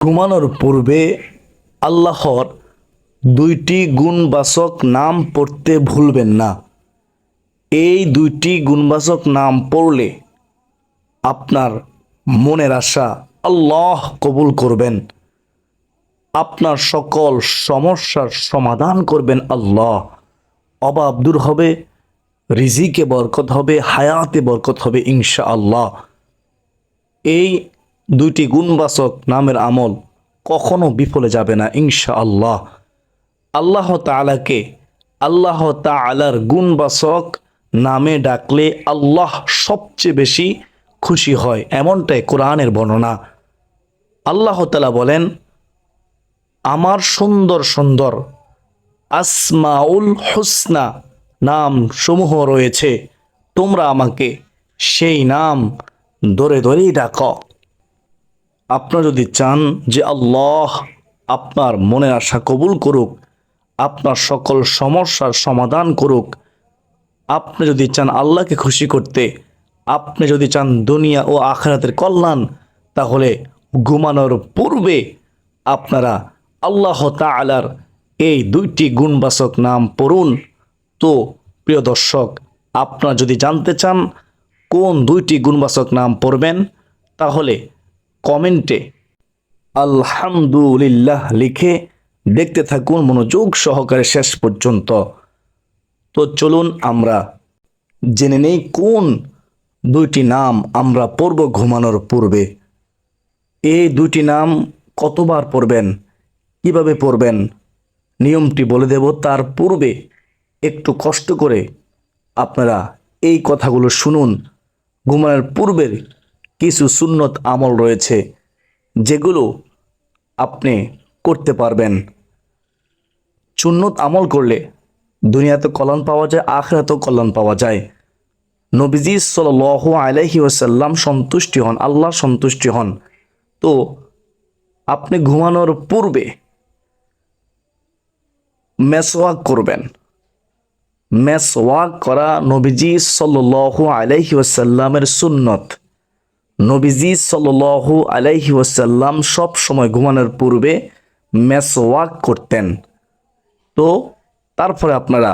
ঘুমানোর পূর্বে আল্লাহর দুইটি গুণবাচক নাম পড়তে ভুলবেন না। এই দুইটি গুণবাচক নাম পড়লে আপনার মনের আশা আল্লাহ কবুল করবেন, আপনার সকল সমস্যার সমাধান করবেন আল্লাহ। অভাব দূর হবে, রিজিকে বরকত হবে, হায়াতে বরকত হবে ইনশাআল্লাহ। এই দুইটি গুণবাচক নামের আমল কখনো বিফলে যাবে না ইনশাআল্লাহ। আল্লাহ তাআলাকে আল্লাহ তাআলার গুণবাচক নামে ডাকলে আল্লাহ সবচেয়ে বেশি খুশি হয়, এমনটাই কোরআনের বর্ণনা। আল্লাহ তাআলা বলেন, আমার সুন্দর সুন্দর আসমাউল হুসনা নাম সমূহ রয়েছে, তোমরা আমাকে সেই নাম ধরে ধরেই ডাকো। আপনারা যদি চান যে আল্লাহ আপনার মনের আশা কবুল করুক, আপনার সকল সমস্যার সমাধান করুক, আপনি যদি চান আল্লাহকে খুশি করতে, আপনি যদি চান দুনিয়া ও আখিরাতের কল্যাণ, তাহলে ঘুমানোর পূর্বে আপনারা আল্লাহ তাআলার এই দুইটি গুণবাচক নাম পড়ুন। তো প্রিয় দর্শক, আপনারা যদি জানতে চান কোন দুইটি গুণবাচক নাম পড়বেন, তাহলে কমেন্টে আলহামদুলিল্লাহ লিখে দেখতে থাকুন মনোযোগ সহকারে শেষ পর্যন্ত। তো চলুন আমরা জেনে নেই কোন দুইটি নাম আমরা পড়ব ঘুমানোর পূর্বে। এই দুইটি নাম কতবার পড়বেন, কিভাবে পড়বেন, নিয়মটি বলে দেব। তার পূর্বে একটু কষ্ট করে আপনারা এই কথাগুলো শুনুন। ঘুমানোর পূর্বের কিছু সুন্নত আমল রয়েছে, যেগুলো আপনি করতে পারবেন। সুন্নত আমল করলে দুনিয়াতে কল্যাণ পাওয়া যায়, আখিরাতেও কল্যাণ পাওয়া যায়। নবীজি সাল্লাল্লাহু আলাইহি ওয়াসাল্লাম সন্তুষ্টি হন, আল্লাহ সন্তুষ্টি হন। তো আপনি ঘুমানোর পূর্বে মেসওয়াক করবেন। মেসওয়াক করা নবীজি সাল্লাল্লাহু আলাইহি ওয়াসাল্লামের সুন্নত। নবীজি সাল্লাল্লাহু আলাইহি ওয়াসাল্লাম সব সময় ঘুমানোর পূর্বে মেসওয়াক করতেন। তো তারপরে আপনারা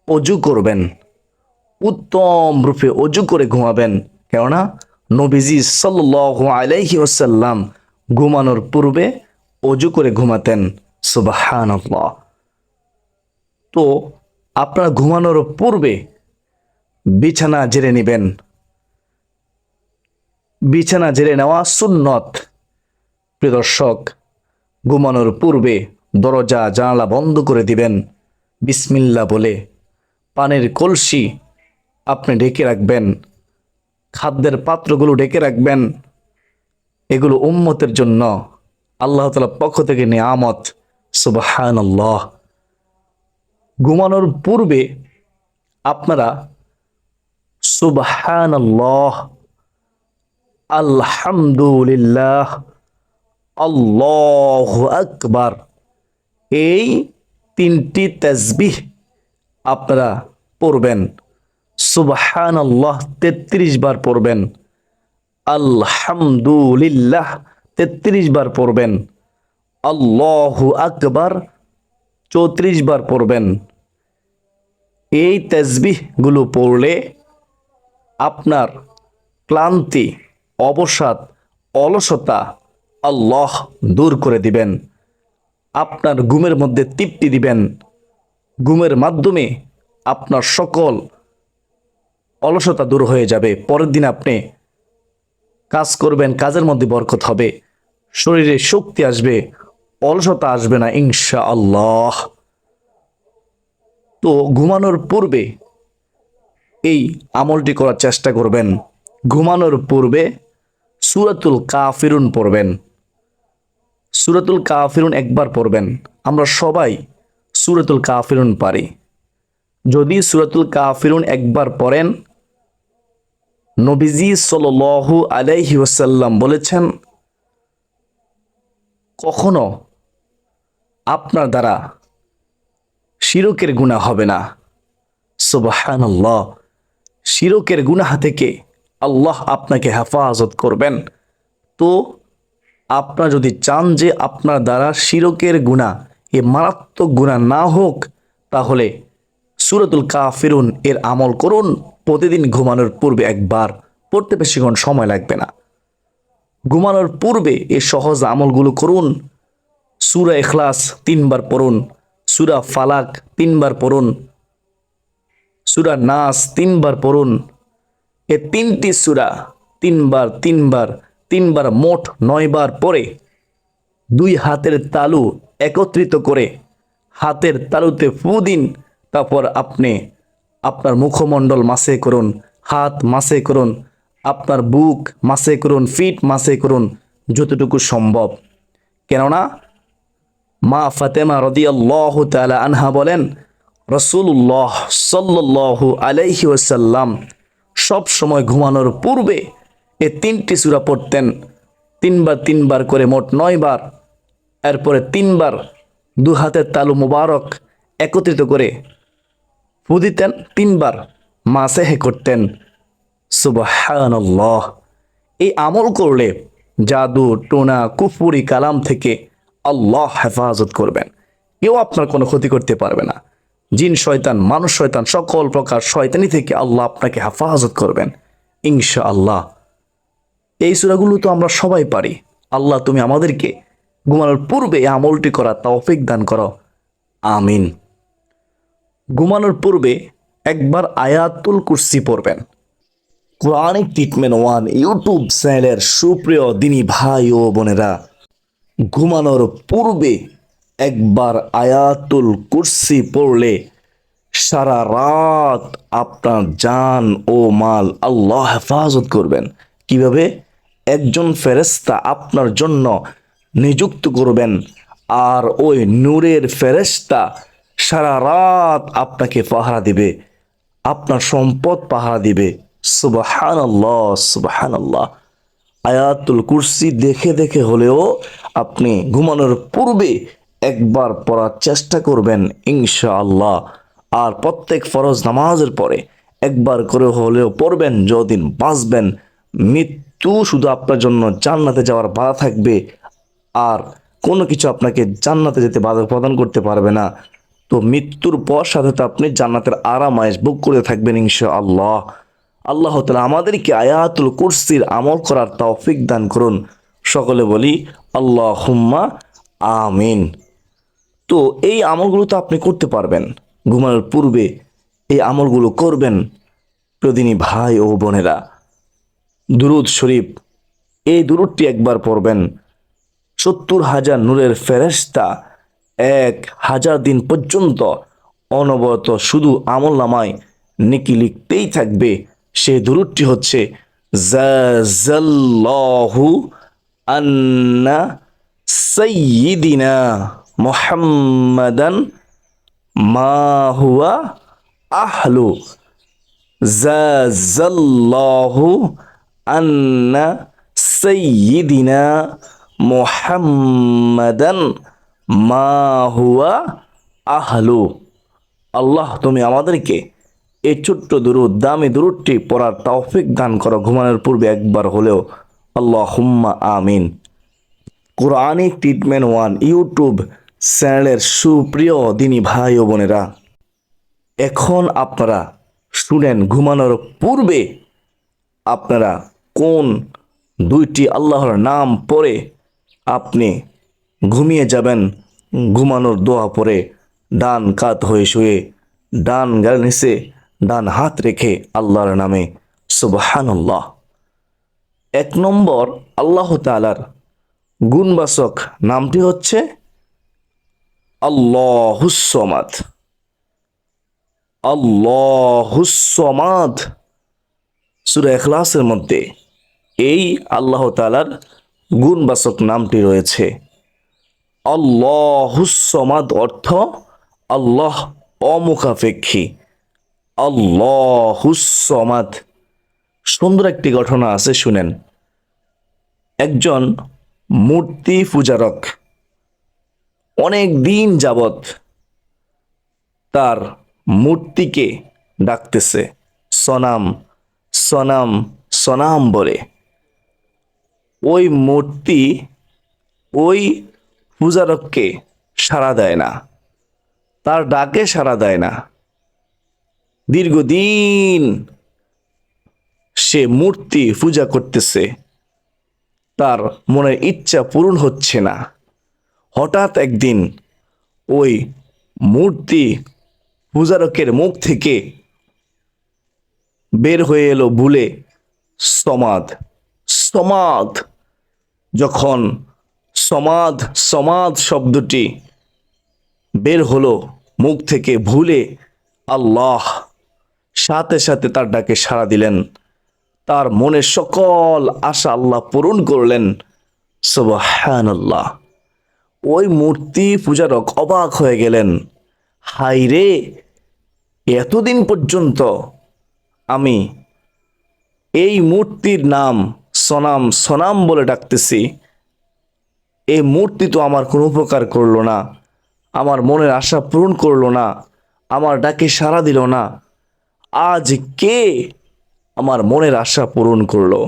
অজু করবেন, উত্তম রূপে অজু করে ঘুমাবেন। কেননা নবীজি সাল্লাল্লাহু আলাইহি ওয়াসাল্লাম ঘুমানোর পূর্বে অজু করে ঘুমাতেন। সুবহানাল্লাহ। তো আপনারা ঘুমানোর পূর্বে বিছানা ঝেড়ে নেবেন। বিছানা ঝেড়ে নেওয়া সুন্নত। প্রিয় দর্শক, ঘুমানোর পূর্বে দরজা জানালা বন্ধ করে দিবেন বিসমিল্লাহ বলে। পানির কলসি আপনি ঢেকে রাখবেন, খাদ্যের পাত্রগুলো ঢেকে রাখবেন। এগুলো উম্মতের জন্য আল্লাহ তাআলার পক্ষ থেকে নিয়ামত। সুবহানাল্লাহ। ঘুমানোর পূর্বে আপনারা সুবহানাল্লাহ, আলহামদুলিল্লাহ, আল্লাহু আকবার, এই তিনটি তাসবিহ আপনারা পড়বেন। সুবহানাল্লাহ 33 বার পড়বেন, আলহামদুলিল্লাহ 33 বার পড়বেন, আল্লাহু আকবার 34 বার পড়বেন। এই তাসবিহগুলো পড়লে আপনার ক্লান্তি, অবসাদ, অলসতা আল্লাহ দূর করে দিবেন। আপনার ঘুমের মধ্যে তৃপ্তি দিবেন। ঘুমের মাধ্যমে আপনার সকল অলসতা দূর হয়ে যাবে। পরের দিন আপনি কাজ করবেন, কাজের মধ্যে বরকত হবে, শরীরে শক্তি আসবে, অলসতা আসবে না ইনশাআল্লাহ। তো ঘুমানোর পূর্বে এই আমলটি করার চেষ্টা করবেন। ঘুমানোর পূর্বে সূরাতুল কাফিরুন পড়বেন। সূরাতুল কাফিরুন একবার পড়বেন। আমরা সবাই সূরাতুল কাফিরুন পারি। যদি সূরাতুল কাফিরুন একবার পড়েন, নবীজি সাল্লাল্লাহু আলাইহি ওয়াসাল্লাম বলেছেন, কখনো আপনার দ্বারা শিরকের গুনাহ হবে না। সুবহানাল্লাহ। শিরকের গুনাহ থেকে আল্লাহ আপনাকে হেফাজত করবেন। তো আপনারা যদি চান যে আপনার দ্বারা শিরকের গুনাহ, এ মারাত্মক গুনাহ না হোক, তাহলে সূরাতুল কাফিরুন এর আমল করুন। প্রতিদিন ঘুমানোর পূর্বে একবার পড়তে বেশিক্ষণ সময় লাগবে না। ঘুমানোর পূর্বে এই সহজ আমলগুলো করুন। সূরা ইখলাস 3 বার পড়ুন, সূরা ফালাক 3 বার পড়ুন, সূরা নাস 3 বার পড়ুন। এ 3টি সূরা 3 বার 3 বার 3 বার মোট 9 বার পড়ে 2 হাতের তালু একত্রিত করে হাতের তালুতে ফু দিন। তারপর আপনি আপনার মুখমণ্ডল মাসে করুন, হাত মাসে করুন, আপনার বুক মাসে করুন, ফিট মাসে করুন যতটুকু সম্ভব। কেননা মা ফাতেমা রাদিয়াল্লাহু তাআলা আনহা বলেন, রাসূলুল্লাহ সাল্লাল্লাহু আলাইহি ওয়াসাল্লাম সব সময় ঘুমানোর পূর্বে এই 3টি সূরা পড়তেন। 3 বার 3 বার করে মোট 9 বার। এরপরে 3 বার 2 হাতের তালু মুবারক একত্রিত করে ফু দিতেন, 3 বার মাসেহে করতেন। সুবহানাল্লাহ। এই আমল করলে জাদু টোনা কুফরি কালাম থেকে আল্লাহ হেফাজত করবেন। কেউ আপনার কোনো ক্ষতি করতে পারবে না। জিন শয়তান, মানুষ শয়তান, সকল প্রকার শয়তানি থেকে আল্লাহ আপনাকে হেফাজত করবেন ইনশাআল্লাহ। এই সূরাগুলো তো আমরা সবাই পারি। আল্লাহ তুমি আমাদেরকে ঘুমানোর পূর্বে এই আমলটি করা তৌফিক দান করো, আমিন। ঘুমানোর পূর্বে একবার আয়াতুল কুরসি পড়বেন। কোরআনিক ট্রিটমেন্ট 1 ইউটিউব চ্যানেলের সুপ্রিয় দিনী ভাই ও বোনেরা, ঘুমানোর পূর্বে একবার আয়াতুল কুরসি পড়লে সারা রাত আপনার জান ও মাল আল্লাহ হেফাজত করবেন। কিভাবে? একজন ফেরেশতা আপনার জন্য নিযুক্ত করবেন, আর ওই নূরের ফেরেশতা সারা রাত আপনাকে পাহারা দিবে, আপনার সম্পদ পাহারা দিবে। সুবহানাল্লাহ, সুবহানাল্লাহ। আয়াতুল কুরসি দেখে দেখে হলেও আপনি ঘুমানোর পূর্বে একবার পড়ার চেষ্টা করবেন ইনশাআল্লাহ। আর প্রত্যেক ফরজ নামাজের পরে একবার করে হলেও পড়বেন। যতদিন বাঁচবেন, মৃত্যু শুধু আপনার জন্য জান্নাতে যাওয়ার বাধা থাকবে, আর কোনো কিছু আপনাকে জান্নাতে যেতে বাধা প্রদান করতে পারবে না। তো মৃত্যুর পর সাথে আপনি জান্নাতের আরামায়েশ ভোগ করে থাকবেন ইনশাআল্লাহ। আল্লাহ তাআলা আমাদেরকে আয়াতুল কুরসির আমল করার তৌফিক দান করুন। সকলে বলি আল্লাহুম্মা আমিন। তো এই আমলগুলো তো আপনি করতে পারবেন ঘুমানোর পূর্বে। এই আমলগুলো করবেন প্রতিদিনই ভাই ও বোনেরা। দুরুদ শরীফ, এই দুরুদটি একবার পড়বেন। 70,000 নূরের ফেরেশতা 1,000 দিন পর্যন্ত অনবরত শুধু আমল নামায় নেকি লিখতেই থাকবে। সেই দুরুদটি হচ্ছে জাযাল্লাহু আন্না সাইয়্যিদিনা মুহাম্মাদান মা হুয়া আহলু। জাযাল্লাহু আন্না সাইয়্যিদিনা মুহাম্মাদান মা হুয়া আহলু। আল্লাহ তুমি আমাদেরকে এই ছোট্ট দুরুদ, দামি দুরুদটি পড়ার তৌফিক দান করো ঘুমানোর পূর্বে একবার হলেও। আল্লাহুম্মা আমিন। কোরআনিক ট্রিটমেন্ট 1 ইউটিউব চ্যানেলের সুপ্রিয় দিনী ভাই ও বোনেরা, এখন আপনারা শুনেন ঘুমানোর পূর্বে আপনারা কোন 2টি আল্লাহর নাম পড়ে আপনি ঘুমিয়ে যাবেন। ঘুমানোর দোয়া পড়ে ডান কাত হয়ে শুয়ে ডান গালের নিচে ডান হাত রেখে আল্লাহর নামে সুবহানাল্লাহ। 1 নম্বর আল্লাহ তাআলার গুণবাচক নামটি হচ্ছে আল্লাহুস সামাদ। আল্লাহুস সামাদ সূরা ইখলাসের মধ্যে এই আল্লাহ তাআলার গুণবাচক নামটি রয়েছে। আল্লাহুস সামাদ অর্থ আল্লাহ অমুখাপেক্ষী। আল্লাহুস সামাদ। সুন্দর একটি ঘটনা আছে, শুনেন। একজন মূর্তি পূজারক অনেক দিন যাবত তার মূর্তিকে ডাকতেছে সনাম সনাম সনাম বলে। ওই মূর্তি ওই পূজারককে সাড়া দেয় না, তার ডাকে সাড়া দেয় না। দীর্ঘদিন সে মূর্তি পূজা করতেছে, তার মনের ইচ্ছা পূরণ হচ্ছে না। হঠাৎ একদিন ওই মূর্তি পূজারকের মুখ থেকে বের হয়ে এলো ভুলে সমাদ। সমাদ, যখন সমাদ সমাদ শব্দটি বের হলো মুখ থেকে ভুলে, আল্লাহ সাথে সাথে তার ডাকে সাড়া দিলেন, তার মনের সকল আশা আল্লাহ পূরণ করলেন। সুবহানাল্লাহ। ওই মূর্তি পূজারক অবাক হয়ে গেলেন, হায় রে, এতদিন পর্যন্ত আমি এই মূর্তির নাম সনাম সনাম বলে ডাকতেছি, এই মূর্তি তো আমার কোনো উপকার করলো না, আমার মনের আশা পূরণ করলো না, আমার ডাকে সাড়া দিল না। আজ কে আমার মনের আশা পূরণ করলো,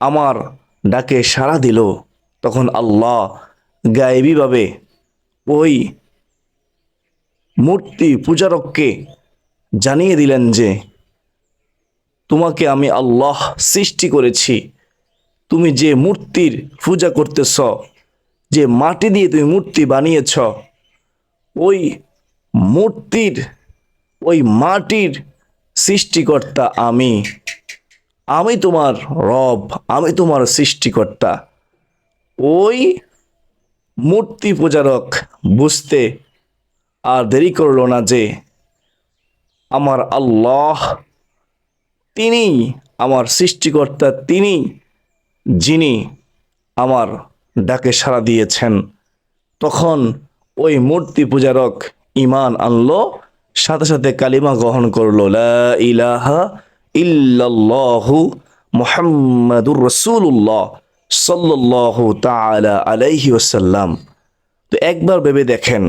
আমার ডাকে সাড়া দিল? তখন আল্লাহ গায়েবীভাবে ওই মূর্তি পূজারককে জানিয়ে দিলেন যে, তোমাকে আমি আল্লাহ সৃষ্টি করেছি, তুমি যে মূর্তির পূজা করতেছ, যে মাটি দিয়ে তুমি মূর্তি বানিয়েছ, ওই মূর্তির ওই মাটির সৃষ্টিকর্তা আমি, আমি তোমার রব, আমি তোমার সৃষ্টিকর্তা। ওই মূর্তি পূজারক বুঝতে আর দেরি করলো না যে আমার আল্লাহ, তিনি আমার সৃষ্টিকর্তা, তিনি যিনি আমার ডাকে সাড়া দিয়েছেন। তখন ওই মূর্তি পূজারক ঈমান আনলো, সাথে সাথে কালিমা গ্রহণ করলো, লা ইলাহা ইল্লাল্লাহু মুহাম্মাদুর রাসূলুল্লাহ সাল্লাল্লাহু তাআলা আলাইহি ওয়াসাল্লাম। তো একবার ভেবে দেখেন,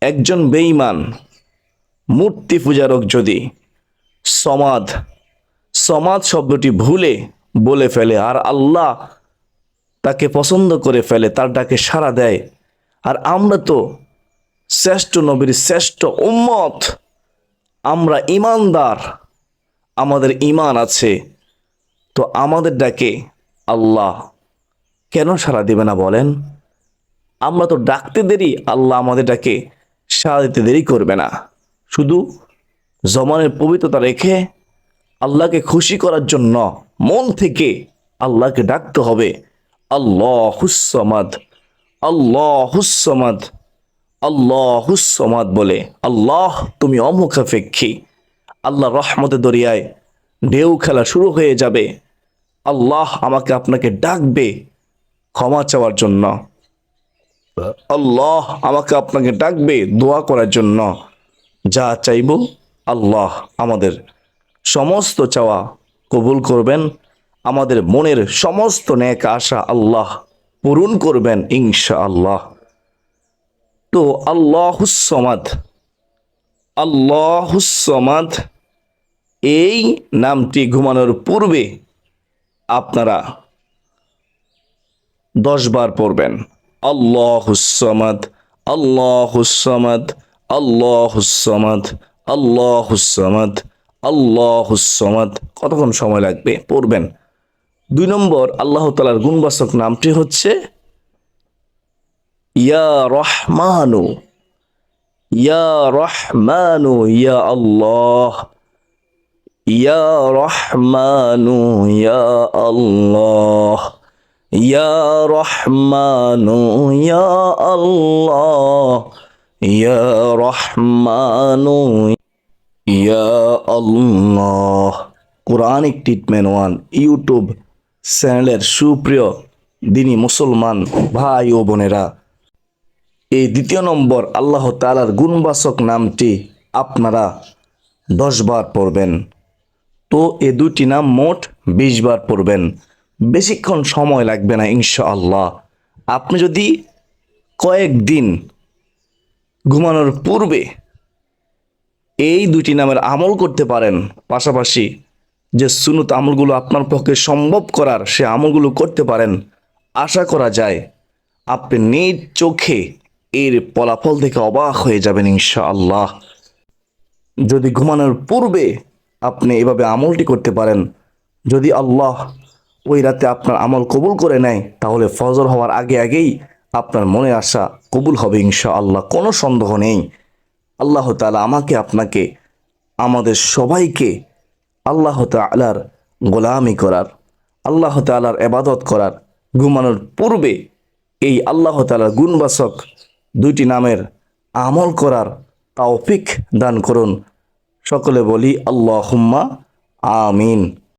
একজন বেঈমান মূর্তি পূজারক যদি সমাদ সমাদ শব্দটি ভুলে বলে ফেলে, আর আল্লাহ তাকে পছন্দ করে ফেলে, তার ডাকে সাড়া দেয়, আর আমরা তো শ্রেষ্ঠ নবীর শ্রেষ্ঠ উম্মত, আমরা ইমানদার, আমাদের ইমান আছে, তো আমাদের ডাকে আল্লাহ কেন সাড়া দিবে না বলেন? আমরা তো ডাকতে দেরি, আল্লাহ আমাদের ডাকে সাড়া দিতে দেরি করবে না। শুধু জমানের পবিত্রতা রেখে আল্লাহকে খুশি করার জন্য মন থেকে আল্লাহকে ডাকতে হবে, আল্লাহুস সামাদ, আল্লাহুস সামাদ, আল্লাহুস সামাদ বলে। আল্লাহ তুমি অমুখাপেক্ষী, আল্লাহ রহমতের দরিয়ায় ঢেউ খেলা শুরু হয়ে যাবে। আল্লাহ আমাকে আপনাকে ডাকবে ক্ষমা চাওয়ার জন্য, আল্লাহ আমাকে আপনাকে ডাকবে দোয়া করার জন্য। যা চাইব আল্লাহ আমাদের সমস্ত চাওয়া কবুল করবেন, আমাদের মনের সমস্ত নেক আশা আল্লাহ পূরণ করবেন ইনশাআল্লাহ। তো আল্লাহুস সামাদ, আল্লাহুস সামাদ এই নামটি ঘুমানোর পূর্বে আপনারা 10 বার পড়বেন, আল্লাহুস সামাদ, আল্লাহুস সামাদ, আল্লাহুস সামাদ, আল্লাহুস সামাদ, আল্লাহুস সামাদ। কতক্ষণ সময় লাগবে পড়বেন। 2 নম্বর, আল্লাহ তাআলার গুণবাচক নামটি হচ্ছে ইয়া রহমানু, ইয়া রহমানু, ইয়া আল্লাহ, ইয়া রহমানু, ইয়া আল্লাহ, ইয়া রহমানু, ইয়া আল্লাহ, ইয়া রহমানু, ইয়া আল্লাহ। কোরআনিক ট্রিটমেন্ট 1 ইউটিউব চ্যানেলের সুপ্রিয় দিনী মুসলমান ভাই ও বোনেরা, এই 2 নম্বর আল্লাহ তাআলার গুণবাচক নামটি আপনারা 10 বার পড়বেন। তো এই 2টি নাম মোট 20 বার পড়বেন, বেশিক্ষণ সময় লাগবে না ইনশাআল্লাহ। আপনি যদি কয়েকদিন ঘুমানোর পূর্বে এই 2টি নামের আমল করতে পারেন, পাশাপাশি যে সুন্নত আমলগুলো আপনার পক্ষে সম্ভব করার সে আমলগুলো করতে পারেন, আশা করা যায় আপনি নিজ চোখে এর ফলাফল দেখে অবাক হয়ে যাবেন ইনশাআল্লাহ। যদি ঘুমানোর পূর্বে আপনি এভাবে আমলটি করতে পারেন, যদি আল্লাহ ওই রাতে আপনার আমল কবুল করে নেয়, তাহলে ফজর হওয়ার আগে আগেই আপনার মনে আশা কবুল হবে ইনশাআল্লাহ, কোনো সন্দেহ নেই। আল্লাহ তাআলা আমাকে আপনাকে আমাদের সবাইকে আল্লাহ তাআলার গোলামি করার, আল্লাহ তাআলার ইবাদত করার, ঘুমানোর পূর্বে এই আল্লাহ তাআলার গুণবাচক দুইটি নামের আমল করার তৌফিক দান করুন। সকলে বলি আল্লাহুম্মা আমিন।